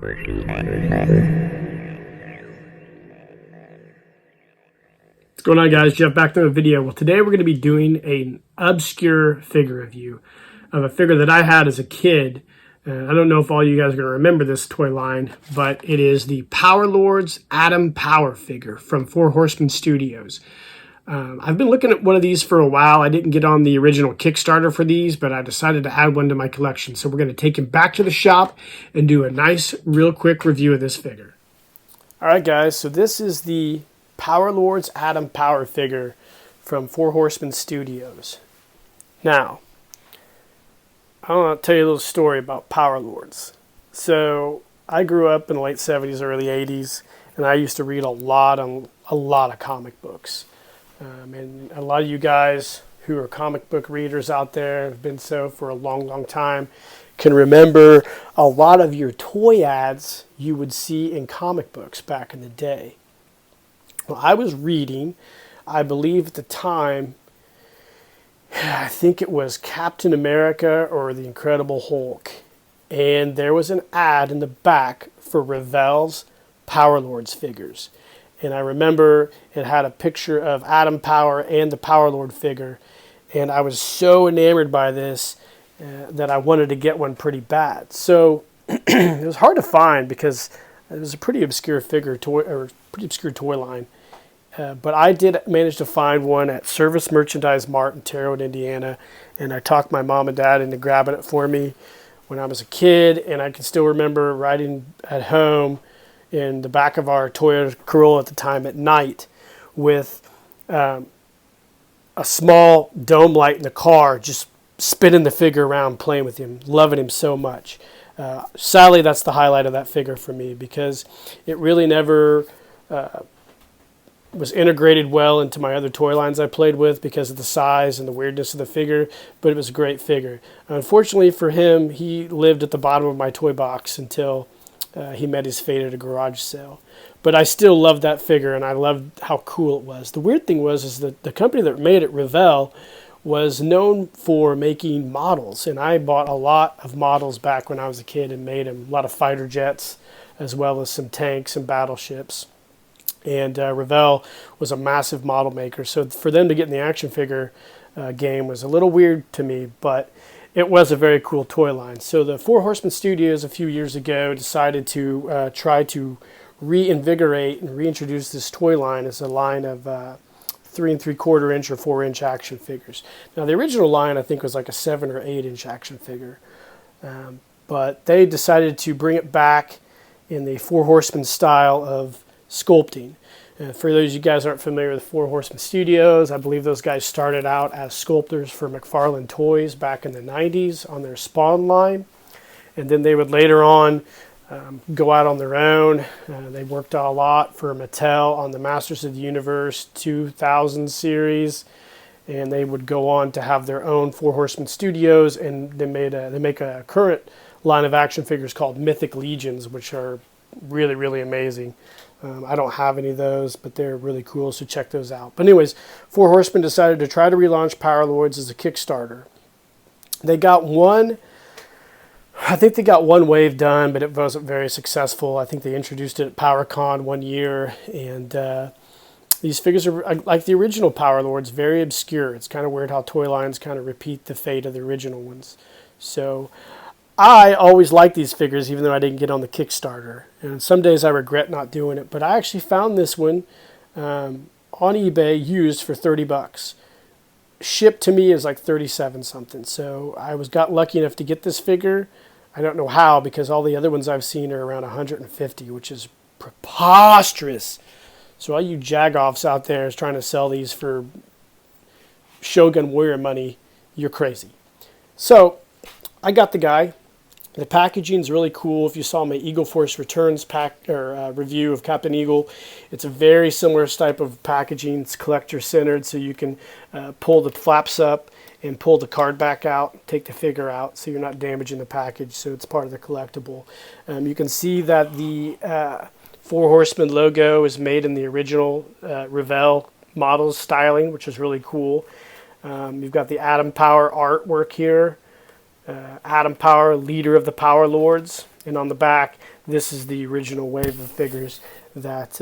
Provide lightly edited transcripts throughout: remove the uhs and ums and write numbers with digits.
What's going on, guys? Jeff back to a video. Well, today we're going to be doing an obscure figure review of a figure that I had as a kid. I don't know if all you guys are going to remember this toy line, but it is the Power Lords Atom Power figure from Four Horsemen Studios. I've been looking at one of these for a while. I didn't get on the original Kickstarter for these, but I decided to add one to my collection. So we're going to take him back to the shop and do a nice, real quick review of this figure. All right, guys. So this is the Power Lords Atom Power figure from Four Horsemen Studios. Now, I want to tell you a little story about Power Lords. So I grew up in the late 70s, early 80s, and I used to read a lot of comic books. And a lot of you guys who are comic book readers out there, have been so for a long, long time, can remember a lot of your toy ads you would see in comic books back in the day. Well, I was reading, I believe at the time, I think it was Captain America or the Incredible Hulk. And there was an ad in the back for Revelle's Power Lords figures. And I remember it had a picture of Atom Power and the Power Lord figure. And I was so enamored by this that I wanted to get one pretty bad. So it was hard to find because it was a pretty obscure toy line. But I did manage to find one at Service Merchandise Mart in Terre Haute, Indiana. And I talked my mom and dad into grabbing it for me when I was a kid. And I can still remember riding at home in the back of our Toyota Corolla at the time at night with a small dome light in the car, just spinning the figure around, playing with him, loving him so much. Sadly, that's the highlight of that figure for me because it really never was integrated well into my other toy lines I played with because of the size and the weirdness of the figure, but it was a great figure. Unfortunately for him, he lived at the bottom of my toy box until he met his fate at a garage sale. But I still loved that figure, and I loved how cool it was. The weird thing is that the company that made it, Revelle, was known for making models, and I bought a lot of models back when I was a kid and made them. A lot of fighter jets, as well as some tanks and battleships. And Revelle was a massive model maker, so for them to get in the action figure game was a little weird to me, but it was a very cool toy line. So the Four Horsemen Studios a few years ago decided to try to reinvigorate and reintroduce this toy line as a line of 3 3/4 inch or 4-inch action figures. Now the original line I think was like a 7 or 8-inch action figure, but they decided to bring it back in the Four Horsemen style of sculpting. For those of you guys aren't familiar with Four Horsemen Studios, I believe those guys started out as sculptors for McFarlane Toys back in the 90s on their Spawn line. And then they would later on go out on their own. They worked a lot for Mattel on the Masters of the Universe 2000 series. And they would go on to have their own Four Horsemen Studios. And they make a current line of action figures called Mythic Legions, which are really, really amazing. I don't have any of those, but they're really cool, so check those out. But anyways, Four Horsemen decided to try to relaunch Power Lords as a Kickstarter. They got one, I think they got one wave done, but it wasn't very successful. I think they introduced it at PowerCon one year, and these figures are, like the original Power Lords, very obscure. It's kind of weird how toy lines kind of repeat the fate of the original ones. So I always liked these figures, even though I didn't get on the Kickstarter. And some days I regret not doing it. But I actually found this one on eBay used for 30 bucks. Shipped to me is like 37 something. So I got lucky enough to get this figure. I don't know how, because all the other ones I've seen are around 150, which is preposterous. So all you jagoffs out there is trying to sell these for Shogun Warrior money, you're crazy. So I got the guy. The packaging is really cool. If you saw my Eagle Force Returns review of Captain Eagle, it's a very similar type of packaging. It's collector-centered, so you can pull the flaps up and pull the card back out, take the figure out, so you're not damaging the package, so it's part of the collectible. You can see that the Four Horsemen logo is made in the original Revelle models styling, which is really cool. You've got the Atom Power artwork here. Atom Power, leader of the Power Lords. And on the back, this is the original wave of figures that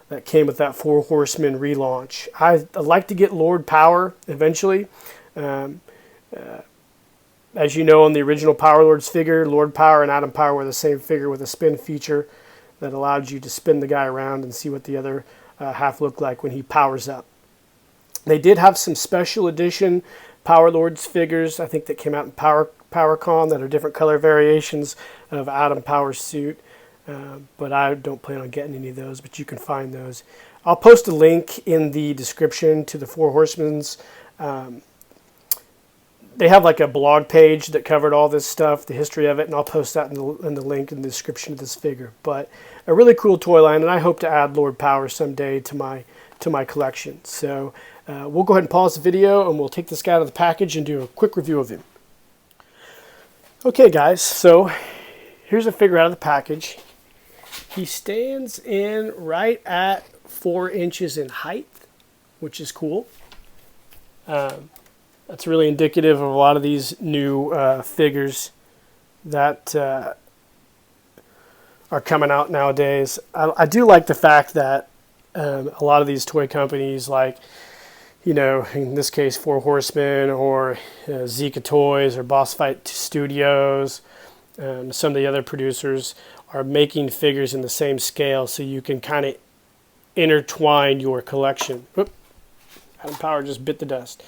that came with that Four Horsemen relaunch. I'd like to get Lord Power eventually. As you know, on the original Power Lords figure, Lord Power and Adam Power were the same figure with a spin feature that allowed you to spin the guy around and see what the other half looked like when he powers up. They did have some special edition Power Lords figures, I think, that came out in PowerCon that are different color variations of Adam Power's suit. But I don't plan on getting any of those, but you can find those. I'll post a link in the description to the Four Horsemen's. They have like a blog page that covered all this stuff, the history of it, and I'll post that in the link in the description of this figure. But a really cool toy line, and I hope to add Lord Power someday to my collection. So we'll go ahead and pause the video, and we'll take this guy out of the package and do a quick review of him. Okay, guys, so here's a figure out of the package. He stands in right at 4 inches in height, which is cool. That's really indicative of a lot of these new figures that are coming out nowadays. I do like the fact that a lot of these toy companies, like, you know, in this case, Four Horsemen or Zika Toys or Boss Fight Studios, some of the other producers are making figures in the same scale so you can kind of intertwine your collection. Oop, Adam Power just bit the dust.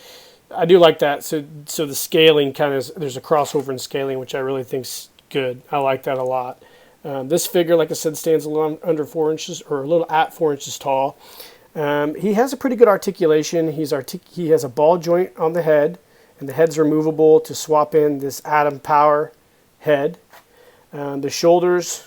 I do like that. So the scaling kind of, there's a crossover in scaling, which I really think's good. I like that a lot. This figure, like I said, stands a little under 4 inches, or a little at 4 inches tall. He has a pretty good articulation. He has a ball joint on the head, and the head's removable to swap in this Adam Power head. The shoulders,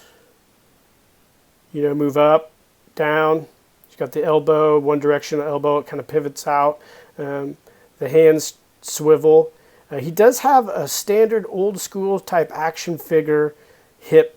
you know, move up, down. He's got the elbow, one direction elbow. It kind of pivots out. The hands swivel. He does have a standard old school type action figure hip.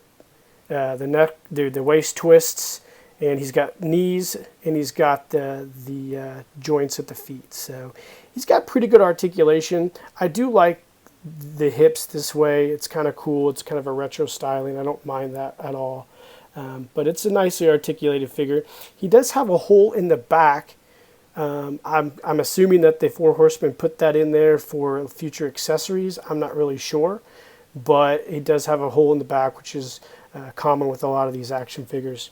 The neck, the waist twists, and he's got knees, and he's got the joints at the feet. So he's got pretty good articulation. I do like the hips this way. It's kind of cool. It's kind of a retro styling. I don't mind that at all. But it's a nicely articulated figure. He does have a hole in the back. I'm assuming that the Four Horsemen put that in there for future accessories. I'm not really sure, but he does have a hole in the back, which is common with a lot of these action figures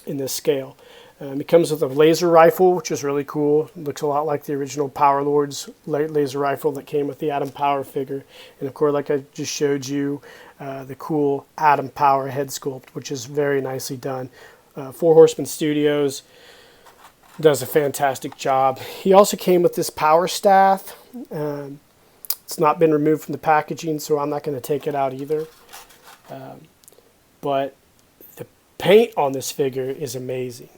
in this scale. It comes with a laser rifle, which is really cool. It looks a lot like the original Power Lords laser rifle that came with the Adam Power figure. And of course, like I just showed you, the cool Adam Power head sculpt, which is very nicely done. Four Horsemen Studios does a fantastic job. He also came with this power staff. It's not been removed from the packaging, so I'm not going to take it out either. But the paint on this figure is amazing.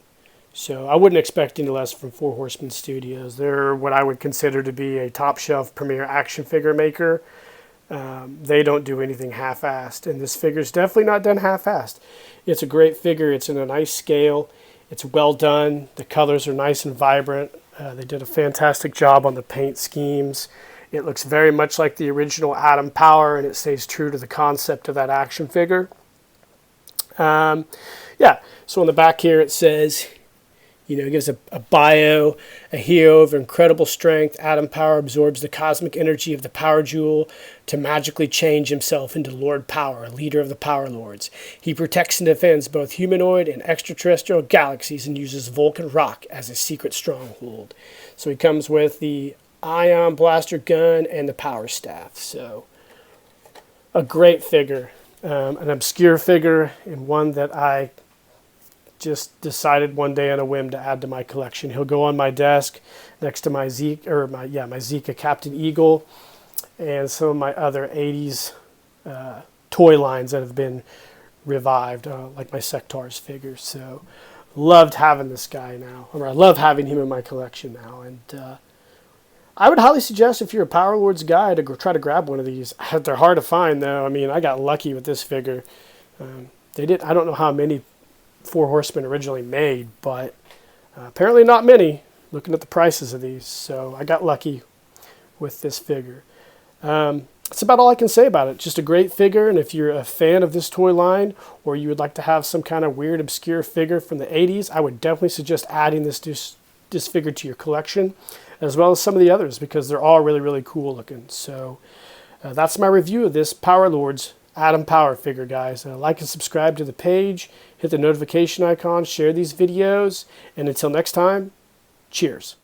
So I wouldn't expect any less from Four Horsemen Studios. They're what I would consider to be a top-shelf premier action figure maker. They don't do anything half-assed, and this figure's definitely not done half-assed. It's a great figure. It's in a nice scale. It's well done. The colors are nice and vibrant. They did a fantastic job on the paint schemes. It looks very much like the original Adam Power, and it stays true to the concept of that action figure. Yeah, so on the back here it says, you know, it gives a bio, a hero of incredible strength. Adam Power absorbs the cosmic energy of the Power Jewel to magically change himself into Lord Power, leader of the Power Lords. He protects and defends both humanoid and extraterrestrial galaxies and uses Vulcan rock as his secret stronghold. So he comes with the ion blaster gun and the power staff. So a great figure, an obscure figure, and one that I just decided one day on a whim to add to my collection. He'll go on my desk next to my Zika Captain Eagle and some of my other 80s toy lines that have been revived, like my Sectars figures. So loved having this guy now, or I love having him in my collection now. And I would highly suggest, if you're a Power Lords guy, to try to grab one of these. They're hard to find, though. I mean, I got lucky with this figure. I don't know how many Four Horsemen originally made, but apparently not many, looking at the prices of these. So I got lucky with this figure. that's about all I can say about it. Just a great figure, and if you're a fan of this toy line, or you would like to have some kind of weird, obscure figure from the 80s, I would definitely suggest adding this figure to your collection, as well as some of the others, because they're all really, really cool looking. So that's my review of this Power Lords Atom Power figure, guys. Like and subscribe to the page, hit the notification icon, share these videos, and until next time, cheers.